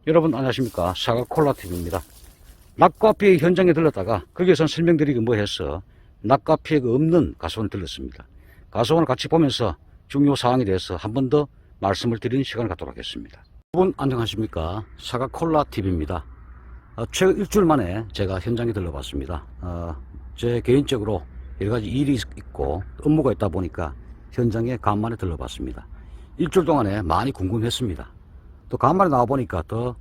여러분 안녕하십니까. 사과콜라TV입니다. 낙과 피해 현장에 들렀다가 거기에선 설명드리기 뭐해서 낙과 피해가 없는 가수원에 들렀습니다. 가수원을 같이 보면서 중요 사항에 대해서 한 번 더 말씀을 드리는 시간을 갖도록 하겠습니다. 여러분 안녕하십니까. 사과콜라TV입니다. 최근 일주일 만에 제가 현장에 들러봤습니다. 제 개인적으로 여러가지 일이 있고 업무가 있다 보니까 현장에 간만에 들러봤습니다. 일주일 동안에 많이 궁금했습니다. 또 간만에 나와보니까 더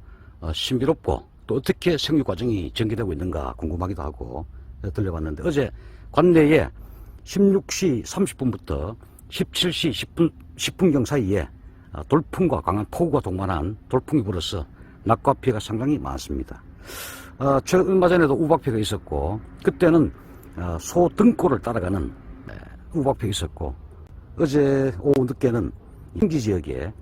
신비롭고 또 어떻게 생육 과정이 전개되고 있는가 궁금하기도 하고 들려봤는데, 어제 관내에 16시 30분부터 17시 10분경 사이에 돌풍과 강한 폭우가 동반한 돌풍이 불어서 낙과 피해가 상당히 많습니다. 최근 얼마 전에도 우박피해가 있었고, 그때는 소 등골을 따라가는 우박피해가 있었고, 어제 오후 늦게는 인기 지역에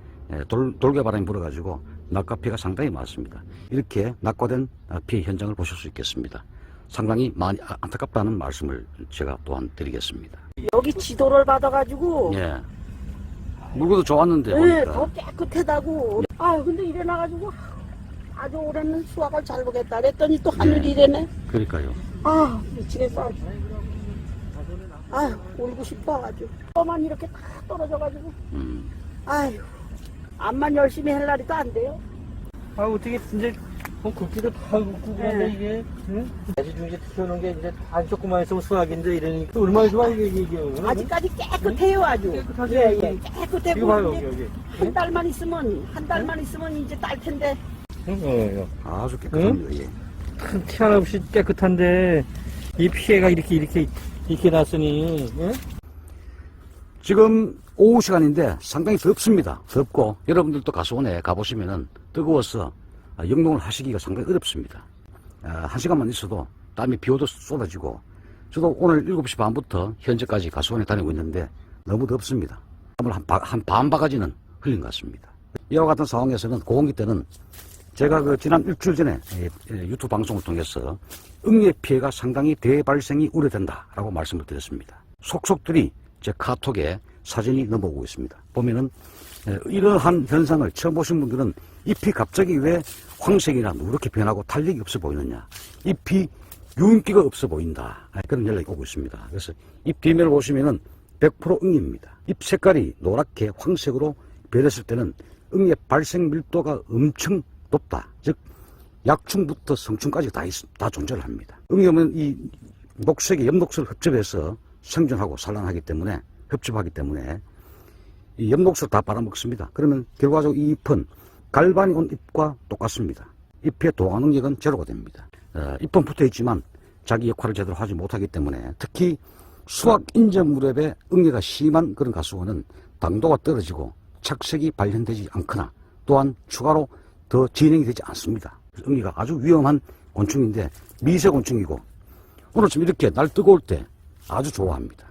돌개바람이 불어가지고 낙과 피해가 상당히 많습니다. 이렇게 낙과된 피해 현장을 보실 수 있겠습니다. 상당히 많이 안타깝다는 말씀을 제가 또한 드리겠습니다. 여기 지도를 받아가지고 예. 물건도 좋았는데 네, 보니까. 더 깨끗하다고. 근데 이래 나가지고 아주 올해는 수확을 잘 보겠다 그랬더니 또 하늘이 이래네. 그러니까요. 미치겠어. 울고 싶어 아주. 또만 이렇게 다 떨어져가지고. 암만 열심히 할 날이도 안 돼요. 어떻게 이제 굵기도 다 굵고 그런데 이게 아주 중에 키워놓은 게 이제 다 조그만 있으면 수학인데 이러니까 얼마나 좋아 이게 아직까지 깨끗해요 아주. 깨끗하죠. 깨끗해 이거 봐요 보이는데 여기 한 달만 있으면 이제 딸 텐데. 아주 깨끗합니다. 예. 큰 티 하나 없이 깨끗한데 이 피해가 이렇게 났으니 지금 오후 시간인데 상당히 덥습니다. 덥고 여러분들도 가수원에 가보시면은 뜨거워서 영농을 하시기가 상당히 어렵습니다. 1시간만 있어도 땀이 비오듯 쏟아지고, 저도 오늘 7시 반부터 현재까지 가수원에 다니고 있는데 너무 덥습니다. 땀을 한 반 바가지는 흘린 것 같습니다. 이와 같은 상황에서는 고온기 때는 제가 지난 일주일 전에 유튜브 방송을 통해서 응애 피해가 상당히 대발생이 우려된다라고 말씀을 드렸습니다. 속속들이 제 카톡에 사진이 넘어오고 있습니다. 보면은 이러한 현상을 처음 보신 분들은 잎이 갑자기 왜 황색이나 누렇게 변하고 탄력이 없어 보이느냐, 잎이 윤기가 없어 보인다, 그런 연락이 오고 있습니다. 그래서 잎 뒷면을 보시면은 100% 응입니다. 잎 색깔이 노랗게 황색으로 변했을 때는 응의 발생 밀도가 엄청 높다. 즉 약충부터 성충까지 다 존재를 합니다. 응이면 이 녹색의 엽록소를 흡접해서 생존하고 산란하기 때문에, 흡접하기 때문에 이 엽록소를 다 빨아먹습니다. 그러면 결과적으로 이 잎은 갈반이 온 잎과 똑같습니다. 잎의 동화 능력은 제로가 됩니다. 잎은 붙어 있지만 자기 역할을 제대로 하지 못하기 때문에, 특히 수확 인접 무렵에 응애가 심한 그런 가수원은 당도가 떨어지고 착색이 발현되지 않거나 또한 추가로 더 진행이 되지 않습니다. 응애가 아주 위험한 곤충인데 미세곤충이고, 오늘쯤 이렇게 날 뜨거울 때 아주 좋아합니다.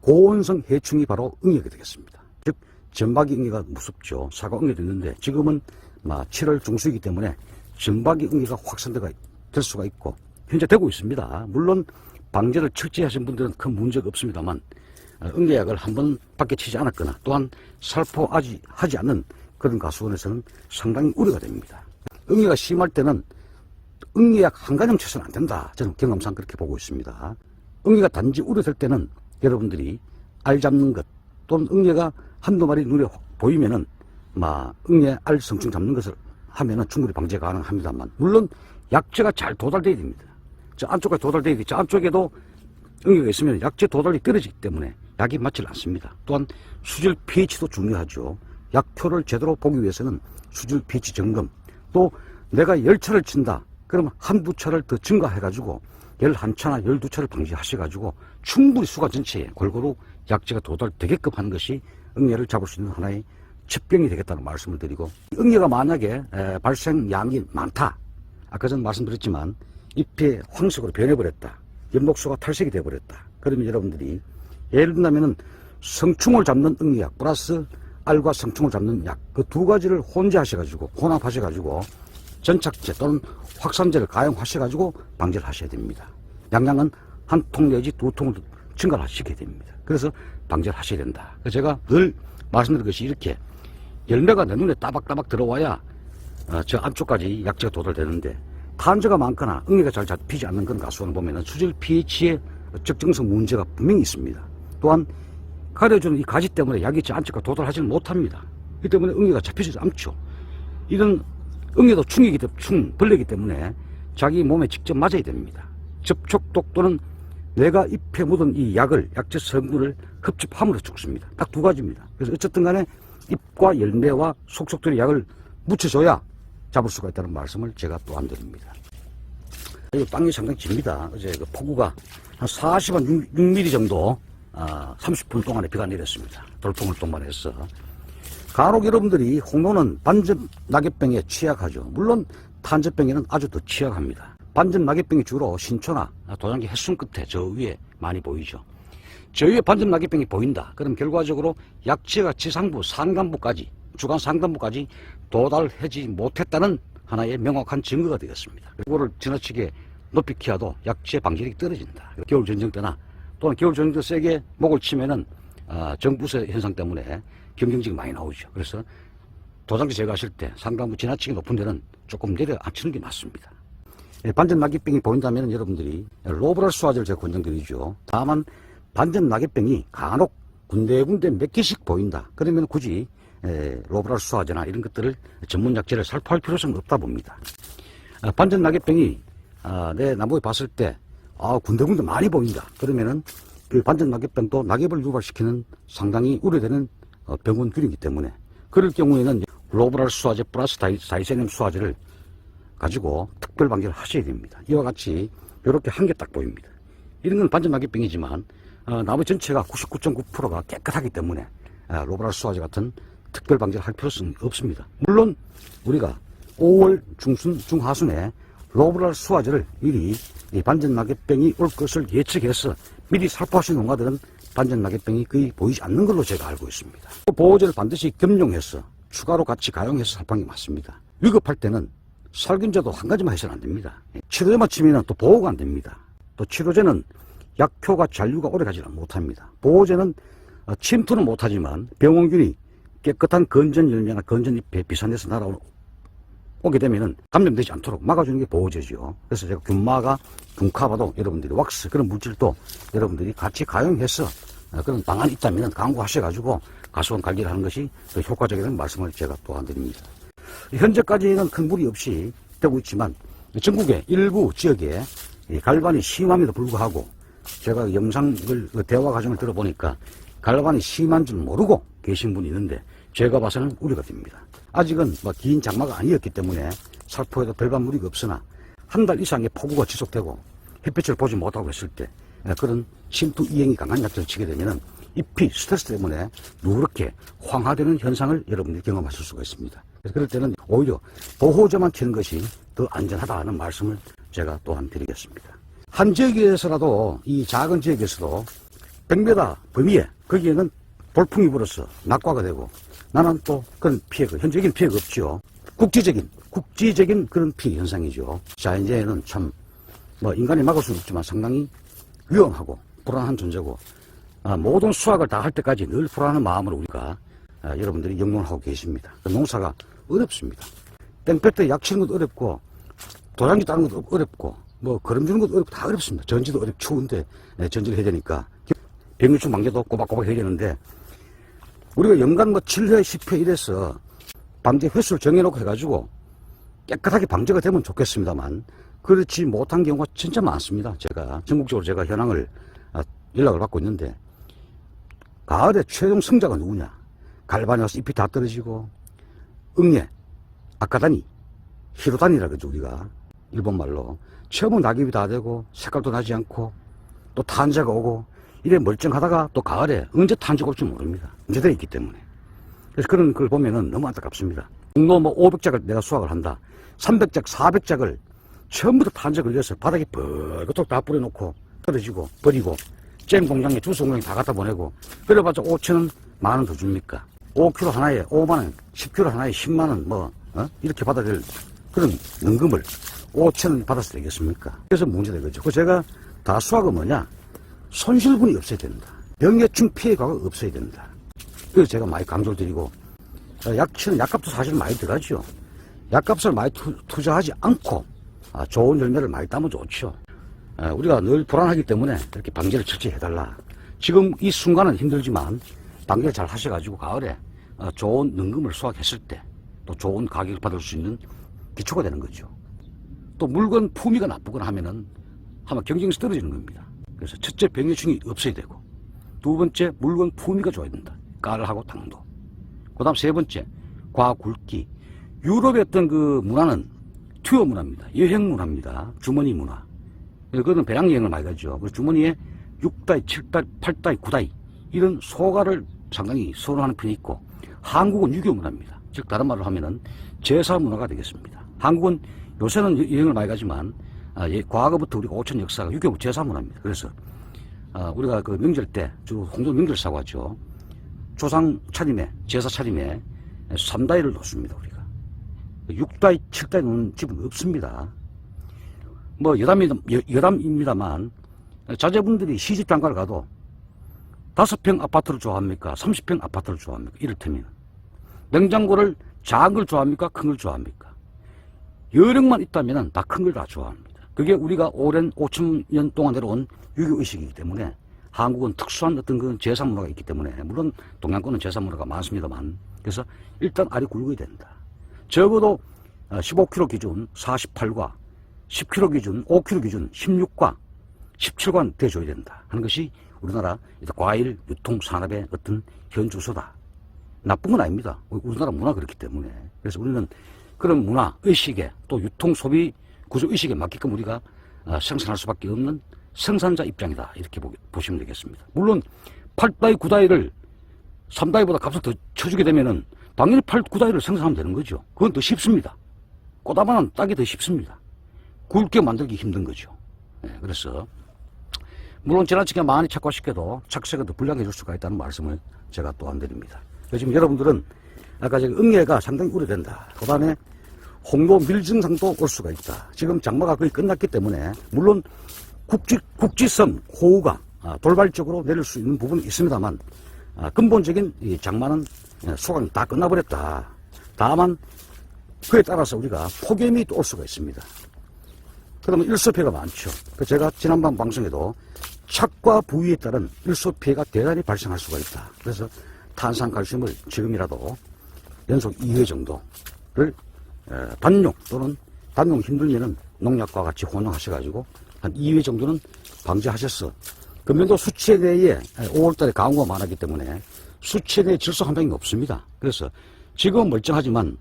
고온성 해충이 바로 응애가 되겠습니다. 즉 점박이 응애가 무섭죠. 사과 응애도 있는데 지금은 7월 중수이기 때문에 점박이 응애가 확산될 수가 있고 현재 되고 있습니다. 물론 방제를 철저히 하신 분들은 큰 문제가 없습니다만, 응애약을 한 번밖에 치지 않았거나 또한 살포하지 않는 그런 가수원에서는 상당히 우려가 됩니다. 응애가 심할 때는 응애약 한 가정 쳐서는 안 된다. 저는 경험상 그렇게 보고 있습니다. 응애가 단지 우려될 때는 여러분들이 알 잡는 것, 또는 응애가 한두 마리 눈에 보이면은 응애 알 성충 잡는 것을 하면은 충분히 방제 가능합니다만, 물론 약재가 잘 도달돼야 됩니다. 저 안쪽까지 도달돼야 되죠. 안쪽에도 응애가 있으면 약재 도달이 떨어지기 때문에 약이 맞지 않습니다. 또한 수질 pH도 중요하죠. 약효를 제대로 보기 위해서는 수질 pH 점검, 또 내가 10차를 친다 그러면 한두 차를 더 증가해가지고 11차나 12차를 방지하셔가지고 충분히 수가 전체에 골고루 약재가 도달되게끔 하는 것이 응애를 잡을 수 있는 하나의 첩병이 되겠다는 말씀을 드리고, 응애가 만약에 발생량이 많다, 아까 전 말씀드렸지만 잎이 황색으로 변해버렸다, 엽록소가 탈색이 되어버렸다, 그러면 여러분들이 예를 든다면은 성충을 잡는 응애약 플러스 알과 성충을 잡는 약, 그 두 가지를 혼합하셔가지고 전착제 또는 확산제를 가용하셔가지고 방제를 하셔야 됩니다. 양양은 한 통 내지 2통을 증가를 시켜야 됩니다. 그래서 방제를 하셔야 된다. 그래서 제가 늘 말씀드린 것이, 이렇게 열매가 내 눈에 따박따박 들어와야 저 안쪽까지 약재가 도달되는데 탄저가 많거나 응애가 잘 잡히지 않는 그런 가수원 보면은 수질 pH의 적정성 문제가 분명히 있습니다. 또한 가려주는 이 가지 때문에 약이 저 안쪽까지 도달하지는 못합니다. 이 때문에 응애가 잡히지 않죠. 이런 응애도 벌레이기 때문에 자기 몸에 직접 맞아야 됩니다. 접촉독 또는 내가 잎에 묻은 이 약재 성분을 흡집함으로 죽습니다. 딱 두 가지입니다. 그래서 어쨌든 간에 잎과 열매와 속속들이 약을 묻혀줘야 잡을 수가 있다는 말씀을 제가 또 안 드립니다. 이 땅이 상당히 깁니다. 어제 그 폭우가 한 40한 6mm 정도 30분 동안에 비가 내렸습니다. 돌풍을 동반해서. 간혹 여러분들이 홍로는 반전 낙엽병에 취약하죠. 물론 탄저병에는 아주 더 취약합니다. 반전 낙엽병이 주로 신초나 도장기 해순 끝에 저 위에 많이 보이죠. 저 위에 반전 낙엽병이 보인다. 그럼 결과적으로 약재가 지상부 산간부까지 주간 산간부까지 도달하지 못했다는 하나의 명확한 증거가 되었습니다. 이거를 지나치게 높이 키워도 약재 방지력이 떨어진다. 겨울 전쟁 때나 또는 겨울 전쟁 때 세게 목을 치면은 정부세 현상 때문에 경쟁직이 많이 나오죠. 그래서 도장지 제거하실 때 산간부 지나치게 높은 데는 조금 내려 앉히는 게 맞습니다. 반전 낙엽병이 보인다면 여러분들이 로브랄 수화제를 제가 권장드리죠. 다만 반전 낙엽병이 간혹 군데군데 몇 개씩 보인다. 그러면 굳이 로브랄 수화제나 이런 것들을 전문 약재를 살포할 필요성은 없다 봅니다. 반전 낙엽병이 내 나무에 봤을 때 군데군데 많이 보인다. 그러면은 그 반전 낙엽병도 낙엽을 유발시키는 상당히 우려되는 병원균이기 때문에 그럴 경우에는 로브랄 수화제 플러스 다이세늄 수화제를 가지고 특별 방지를 하셔야 됩니다. 이와 같이 이렇게 한 개 딱 보입니다. 이런 건 반전 낙엽병이지만 나무 전체가 99.9%가 깨끗하기 때문에 로브랄 수화제 같은 특별 방지를 할 필요성은 없습니다. 물론 우리가 5월 중순 중하순에 로브랄 수화제를 미리 이 반전 낙엽병이 올 것을 예측해서 미리 살포하신 농가들은 반전 낙엽병이 거의 보이지 않는 걸로 제가 알고 있습니다. 보호제를 반드시 겸용해서 추가로 같이 가용해서 살포하는 게 맞습니다. 위급할 때는 살균제도 한 가지만 해서는 안 됩니다. 치료제만 치면 또 보호가 안 됩니다. 또 치료제는 약효가 잔류가 오래 가지는 못합니다. 보호제는 침투는 못하지만 병원균이 깨끗한 건전 열매나 건전 잎에 비산해서 날아오게 되면은 감염되지 않도록 막아주는 게 보호제죠. 그래서 제가 균카바도 여러분들이 왁스 그런 물질도 여러분들이 같이 가용해서 그런 방안이 있다면 강구하셔가지고 가수원 관리를 하는 것이 더 효과적이라는 말씀을 제가 또 안 드립니다. 현재까지는 큰 무리 없이 되고 있지만 전국의 일부 지역에 갈반이 심함에도 불구하고 제가 영상을 대화 과정을 들어보니까 갈반이 심한 줄 모르고 계신 분이 있는데 제가 봐서는 우려가 됩니다. 아직은 긴 장마가 아니었기 때문에 살포에도 별반 무리가 없으나 한 달 이상의 폭우가 지속되고 햇빛을 보지 못하고 있을 때 그런 침투 이행이 강한 약재를 치게 되면은 잎이 스트레스 때문에 누렇게 황화되는 현상을 여러분들이 경험하실 수가 있습니다. 그래서 그럴 때는 오히려 보호제만 치는 것이 더 안전하다는 말씀을 제가 또한 드리겠습니다. 한 지역에서라도 이 작은 지역에서도 100m 범위에 거기에는 돌풍이 불어서 낙과가 되고 나는 또 그런 피해가 현재적인 피해가 없죠. 국지적인 그런 피해 현상이죠. 자 이제는 참 인간이 막을 수는 없지만 상당히 위험하고 불안한 존재고 모든 수확을 다 할 때까지 늘 불안한 마음으로 우리가 여러분들이 영농을 하고 계십니다. 농사가 어렵습니다. 땡볕 때 약 치는 것도 어렵고 도장지 따는 것도 어렵고 거름 주는 것도 어렵고 다 어렵습니다. 전지도 어렵고 추운데 전지를 해야 되니까 병유충 방제도 꼬박꼬박 해야 되는데 우리가 연간 7회 10회 이래서 방제 횟수를 정해놓고 해가지고 깨끗하게 방제가 되면 좋겠습니다만 그렇지 못한 경우가 진짜 많습니다. 제가 전국적으로 제가 현황을 연락을 받고 있는데 가을에 최종 승자가 누구냐? 갈반이 와서 잎이 다 떨어지고 응애, 아까다니, 히로다니라 그러죠 우리가 일본말로 처음은 낙엽이 다 되고 색깔도 나지 않고 또 탄저가 오고 이래 멀쩡하다가 또 가을에 언제 탄저가 올지 모릅니다. 언제 돼 있기 때문에. 그래서 그런 걸 보면은 너무 안타깝습니다. 농로 500작을 내가 수확을 한다. 300작, 400작을 처음부터 탄저 걸려서 바닥에 벌겋게 다 뿌려놓고 떨어지고 버리고 잼 공장에 주스 공장에 다 갖다 보내고 그래봤자 5천원 만원 더 줍니까? 5kg 하나에 5만원, 10kg 하나에 10만원 이렇게 받아야 될 그런 연금을 5천원 받아서 되겠습니까? 그래서 문제된 거죠. 그 제가 다 수확은 뭐냐? 손실분이 없어야 된다. 병해충 피해가 없어야 된다. 그래서 제가 많이 강조를 드리고 약치는 약값도 사실 많이 들어가죠. 약값을 많이 투자하지 않고 좋은 열매를 많이 따면 좋죠. 우리가 늘 불안하기 때문에 이렇게 방제를 철저히 해달라. 지금 이 순간은 힘들지만 방제를 잘 하셔가지고 가을에 좋은 능금을 수확했을 때 또 좋은 가격을 받을 수 있는 기초가 되는 거죠. 또 물건 품위가 나쁘거나 하면은 아마 경쟁력이 떨어지는 겁니다. 그래서 첫째 병해충이 없어야 되고, 두 번째 물건 품위가 좋아야 된다. 깔하고 당도. 그 다음 세 번째 과굵기. 유럽의 어떤 그 문화는 투어 문화입니다. 여행 문화입니다. 주머니 문화. 그거는 배낭 여행을 많이 가죠. 그 주머니에 6다이, 7다이, 8다이, 9다이 이런 소가를 상당히 선호하는 편이 있고, 한국은 유교 문화입니다. 즉 다른 말로 하면은 제사 문화가 되겠습니다. 한국은 요새는 여행을 많이 가지만 과거부터 우리가 5천 역사가 유교 제사 문화입니다. 그래서 우리가 그 명절 때 주로 홍도 명절사고 하죠. 조상 차림에, 제사 차림에 3다이를 놓습니다. 우리가 6다이, 7다이 놓는 집은 없습니다. 뭐 여담입니다만 자제분들이 시집 장가를 가도 5평 아파트를 좋아합니까? 30평 아파트를 좋아합니까? 이를테면 냉장고를 작은 걸 좋아합니까? 큰 걸 좋아합니까? 여력만 있다면 다 큰 걸 다 좋아합니다. 그게 우리가 오랜 5,000년 동안 내려온 유교의식이기 때문에 한국은 특수한 어떤 그런 제사 문화가 있기 때문에, 물론 동양권은 제사 문화가 많습니다만, 그래서 일단 알이 굵어야 된다. 적어도 15kg 기준 48과 10kg 기준 5kg 기준 16과 17관 돼줘야 된다 하는 것이 우리나라 과일 유통 산업의 어떤 현 주소다. 나쁜 건 아닙니다. 우리나라 문화가 그렇기 때문에. 그래서 우리는 그런 문화 의식에 또 유통 소비 구조 의식에 맞게끔 우리가 생산할 수밖에 없는 생산자 입장이다. 이렇게 보시면 되겠습니다. 물론 8다이 9다이를 3다이보다 값을 더 쳐주게 되면은 당연히 8, 9다이를 생산하면 되는 거죠. 그건 더 쉽습니다. 꽃다발은 따기 더 쉽습니다. 굵게 만들기 힘든 거죠. 그래서 물론 지나치게 많이 착과시켜도 착색을 더 불량해 줄 수가 있다는 말씀을 제가 또한 드립니다. 지금 여러분들은 아까 제가 응애가 상당히 우려된다. 그 다음에 홍도 밀증상도 올 수가 있다. 지금 장마가 거의 끝났기 때문에 물론 국지성 호우가 돌발적으로 내릴 수 있는 부분이 있습니다만 근본적인 이 장마는 소강이 다 끝나버렸다. 다만 그에 따라서 우리가 폭염이 또 올 수가 있습니다. 그러면 일소피해가 많죠. 제가 지난번 방송에도 착과 부위에 따른 일소피해가 대단히 발생할 수가 있다. 그래서 탄산칼슘을 지금이라도 연속 2회 정도를 단용 또는 단용 힘들면은 농약과 같이 혼용하셔가지고 한 2회 정도는 방지하셨어. 금년도 수치에 대해 5월달에 강우가 많았기 때문에 수치에 대해 질소 함량이 없습니다. 그래서 지금은 멀쩡하지만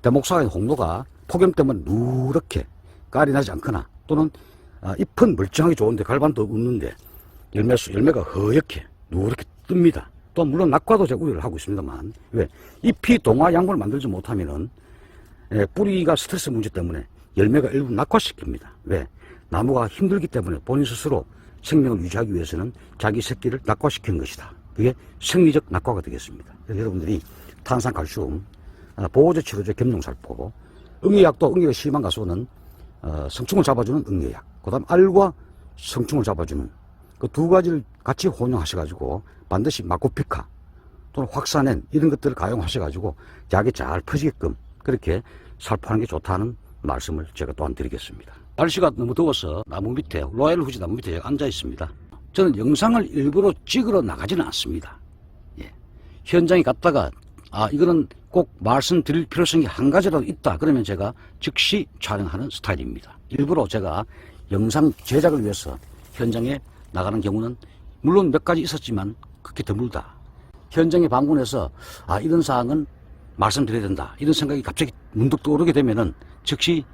대목사의 홍도가 폭염 때문에 누렇게 깔이 나지 않거나 또는 잎은 멀쩡하게 좋은데 갈반도 없는데 열매가 허옇게 누렇게 뜹니다. 또 물론 낙과도 제가 우려를 하고 있습니다만, 왜? 잎이 동화 양분을 만들지 못하면은 뿌리가 스트레스 문제 때문에 열매가 일부 낙과시킵니다. 왜? 나무가 힘들기 때문에 본인 스스로 생명을 유지하기 위해서는 자기 새끼를 낙과시키는 것이다. 그게 생리적 낙과가 되겠습니다. 그래서 여러분들이 탄산칼슘, 보호제, 치료제, 겸용살포, 응애약도 응애가 심한 가수는 성충을 잡아주는 응애약, 그 다음 알과 성충을 잡아주는 그 두 가지를 같이 혼용하셔가지고 반드시 마코피카 또는 확산엔 이런 것들을 가용하셔가지고 약이 잘 퍼지게끔 그렇게 살포하는 게 좋다는 말씀을 제가 또한 드리겠습니다. 날씨가 너무 더워서 나무 밑에, 로얄 후지 나무 밑에 제가 앉아 있습니다. 저는 영상을 일부러 찍으러 나가지는 않습니다. 현장에 갔다가 이거는 꼭 말씀드릴 필요성이 한 가지라도 있다 그러면 제가 즉시 촬영하는 스타일입니다. 일부러 제가 영상 제작을 위해서 현장에 나가는 경우는 물론 몇 가지 있었지만 그렇게 드물다. 현장에 방문해서 이런 사항은 말씀드려야 된다 이런 생각이 갑자기 문득 떠오르게 되면은 즉시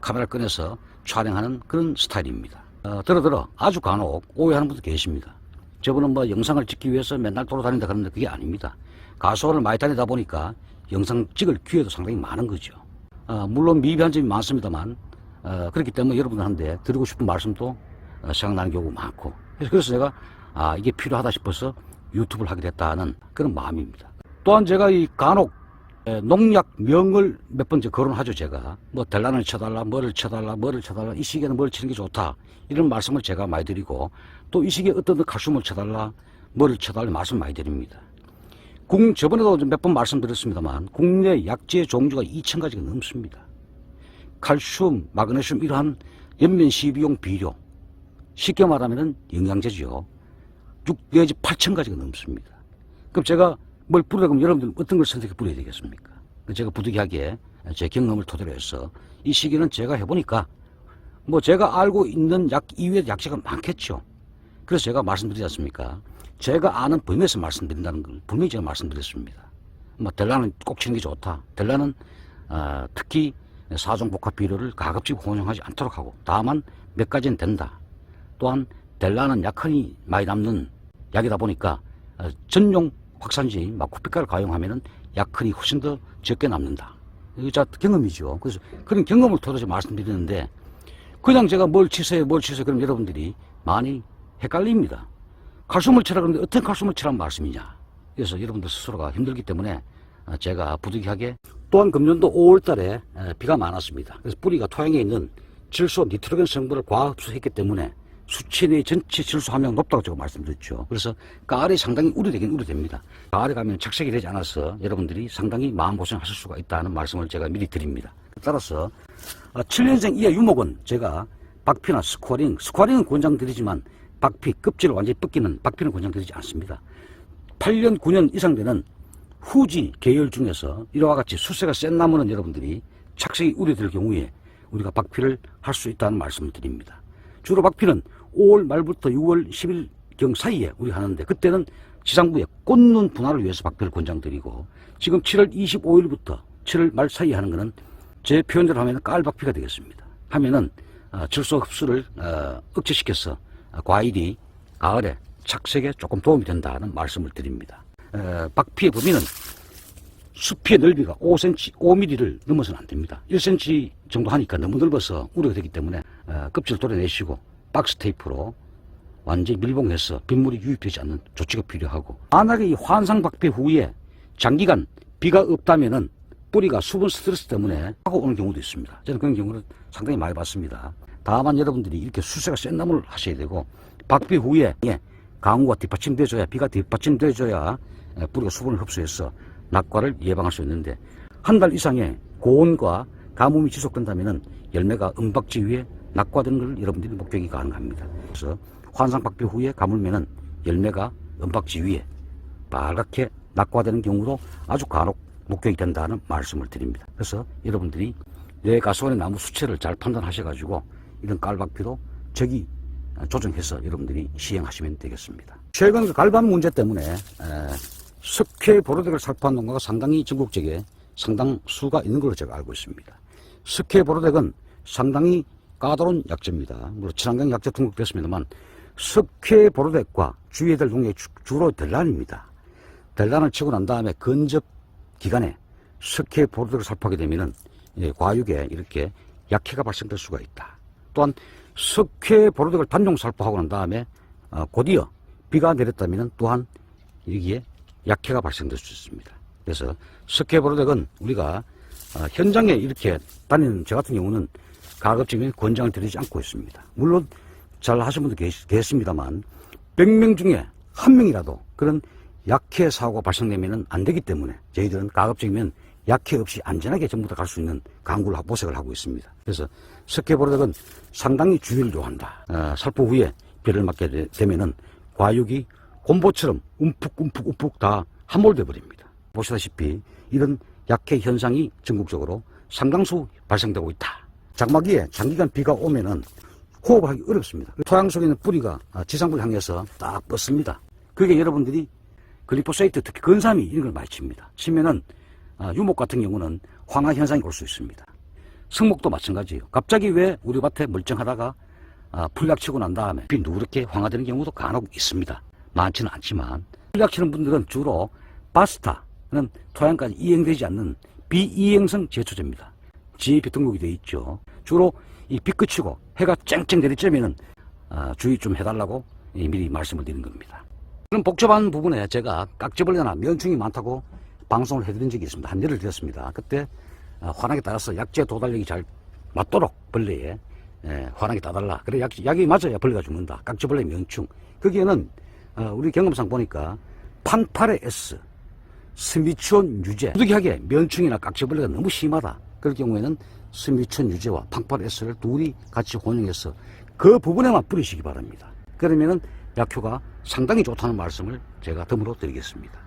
카메라를 꺼내서 촬영하는 그런 스타일입니다. 들어 아주 간혹 오해하는 분도 계십니다. 저분은 뭐 영상을 찍기 위해서 맨날 돌아다닌다 그러는데 그게 아닙니다. 가수를 많이 다니다 보니까 영상 찍을 기회도 상당히 많은 거죠. 물론 미비한 점이 많습니다만 그렇기 때문에 여러분들한테 드리고 싶은 말씀도 생각나는 경우가 많고, 그래서 제가 이게 필요하다 싶어서 유튜브를 하게 됐다는 그런 마음입니다. 또한 제가 이 간혹 농약 명을 몇 번째 거론하죠. 제가 뭐 델란을 쳐달라, 뭐를 쳐달라, 이 시기에는 뭘 치는 게 좋다 이런 말씀을 제가 많이 드리고, 또 이 시기에 어떤 칼슘을 쳐달라, 뭐를 쳐달라 말씀 많이 드립니다. 저번에도 몇 번 말씀드렸습니다만 국내 약재 종류가 2,000가지가 넘습니다. 칼슘, 마그네슘 이러한 연면시비용 비료, 쉽게 말하면 영양제죠. 6 내지 8천 가지가 넘습니다. 그럼 제가 뭘 뿌리라 그러면 여러분들 어떤 걸 선택해 뿌려야 되겠습니까? 제가 부득이하게 제 경험을 토대로 해서 이 시기는 제가 해보니까 뭐 제가 알고 있는 약 이외의 약재가 많겠죠. 그래서 제가 말씀드리지 않습니까? 제가 아는 범위에서 말씀드린다는 걸 분명히 제가 말씀드렸습니다. 뭐 델라는 꼭 치는 게 좋다. 델라는 특히 4종 복합 비료를 가급적 혼용하지 않도록 하고 다만 몇 가지는 된다. 또한 델라는 약흔이 많이 남는 약이다 보니까 전용 확산지인 마쿠피카를 가용하면 약흔이 훨씬 더 적게 남는다. 이거 경험이죠. 그래서 그런 경험을 토대로 말씀드리는데 그냥 제가 뭘 치세요 그럼 여러분들이 많이 헷갈립니다. 칼슘을 치라 그러는데 어떤 칼슘을 치라는 말씀이냐. 그래서 여러분들 스스로가 힘들기 때문에 제가 부득이하게 또한 금년도 5월 달에 비가 많았습니다. 그래서 뿌리가 토양에 있는 질소, 니트로겐 성분을 과흡수했기 때문에 수치 내 전체 질소 함량이 높다고 제가 말씀드렸죠. 그래서 가을이 상당히 우려되긴 우려됩니다. 가을에 가면 착색이 되지 않아서 여러분들이 상당히 마음고생하실 수가 있다는 말씀을 제가 미리 드립니다. 따라서 7년생 이하 유목은 제가 박피나 스쿼링은 권장드리지만 박피, 껍질을 완전히 벗기는 박피는 권장드리지 않습니다. 8년, 9년 이상 되는 후지 계열 중에서 이와 같이 수세가 센 나무는 여러분들이 착색이 우려될 경우에 우리가 박피를 할 수 있다는 말씀을 드립니다. 주로 박피는 5월 말부터 6월 10일경 사이에 우리 하는데 그때는 지상부에 꽃눈 분할을 위해서 박피를 권장드리고 지금 7월 25일부터 7월 말 사이에 하는 것은 제 표현대로 하면 깔박피가 되겠습니다. 하면은 질소 흡수를 억제시켜서 과일이 가을에 착색에 조금 도움이 된다는 말씀을 드립니다. 박피의 범위는 숲의 넓이가 5mm를 넘어서는 안 됩니다. 1cm 정도 하니까 너무 넓어서 우려가 되기 때문에 껍질을 도려내시고 박스 테이프로 완전히 밀봉해서 빗물이 유입되지 않는 조치가 필요하고 만약에 이 환상 박피 후에 장기간 비가 없다면은 뿌리가 수분 스트레스 때문에 하고 오는 경우도 있습니다. 저는 그런 경우를 상당히 많이 봤습니다. 다만 여러분들이 이렇게 수세가 센 나무를 하셔야 되고 박피 후에 강우가 뒷받침돼줘야 비가 뒷받침돼줘야 뿌리가 수분을 흡수해서 낙과를 예방할 수 있는데 한 달 이상의 고온과 가뭄이 지속된다면 열매가 은박지 위에 낙과되는 걸 여러분들이 목격이 가능합니다. 그래서 환상박피 후에 가물면은 열매가 은박지 위에 빨갛게 낙과되는 경우도 아주 간혹 목격이 된다는 말씀을 드립니다. 그래서 여러분들이 내 가수원의 나무 수치를 잘 판단하셔가지고 이런 깔박피로 적이 조정해서 여러분들이 시행하시면 되겠습니다. 최근 갈반 문제 때문에 석회 보로덱을 살포한 농가가 상당히 전국적에 상당수가 있는 걸로 제가 알고 있습니다. 석회 보로덱은 상당히 까다로운 약재입니다. 물론 친환경 약재 등록됐습니다만 석회 보로덱과 주의해야 될 농약이 주로 델란입니다. 델란을 치고 난 다음에 건접 기간에 석회 보로덱을 살포하게 되면은 과육에 이렇게 약해가 발생될 수가 있다. 또한 석회 보로덱을 단종 살포하고 난 다음에 곧이어 비가 내렸다면 또한 여기에 약해가 발생될 수 있습니다. 그래서 석회 보로덱은 우리가 현장에 이렇게 다니는 저 같은 경우는 가급적이면 권장을 드리지 않고 있습니다. 물론 잘 하시는 분도 계십니다만 100명 중에 1명이라도 그런 약해 사고가 발생되면 안 되기 때문에 저희들은 가급적이면 약해 없이 안전하게 전부 다 갈 수 있는 강구를 모색을 하고 있습니다. 그래서 석회 보로덱은 상당히 주의를 요한다. 살포 후에 비를 맞게 되면은 과육이 곰보처럼 움푹 다 함몰돼 버립니다. 보시다시피 이런 약해 현상이 전국적으로 상당수 발생되고 있다. 장마기에 장기간 비가 오면은 호흡하기 어렵습니다. 토양 속에 있는 뿌리가 지상부를 향해서 딱 뻗습니다. 그게 여러분들이 글리포세이트 특히 건삼이 이런 걸 많이 칩니다. 치면은 유목 같은 경우는 황화 현상이 올 수 있습니다. 성목도 마찬가지예요. 갑자기 왜 우리 밭에 멀쩡하다가 풀약 치고 난 다음에 빛 누렇게 황화되는 경우도 간혹 있습니다. 많지는 않지만 풀약 치는 분들은 주로 바스타는 토양까지 이행되지 않는 비이행성 제초제입니다. GAP 등록이 되어 있죠. 주로 이 빛 그치고 해가 쨍쨍 내리쬐면은 주의 좀 해달라고 미리 말씀을 드린 겁니다. 그런 복잡한 부분에 제가 깍지벌레나 면충이 많다고 방송을 해드린 적이 있습니다. 한 예를 들었습니다. 그때 환하게 따라서 약재 도달력이 잘 맞도록 벌레에 환하게 따달라. 그래 약이 맞아야 벌레가 죽는다. 깍지벌레 면충. 거기에는 우리 경험상 보니까 판파레 S, 스미치온 유제. 부득이하게 면충이나 깍지벌레가 너무 심하다. 그럴 경우에는 스미천 유제와 팡팔 S를 둘이 같이 혼용해서 그 부분에만 뿌리시기 바랍니다. 그러면은 약효가 상당히 좋다는 말씀을 제가 덤으로 드리겠습니다.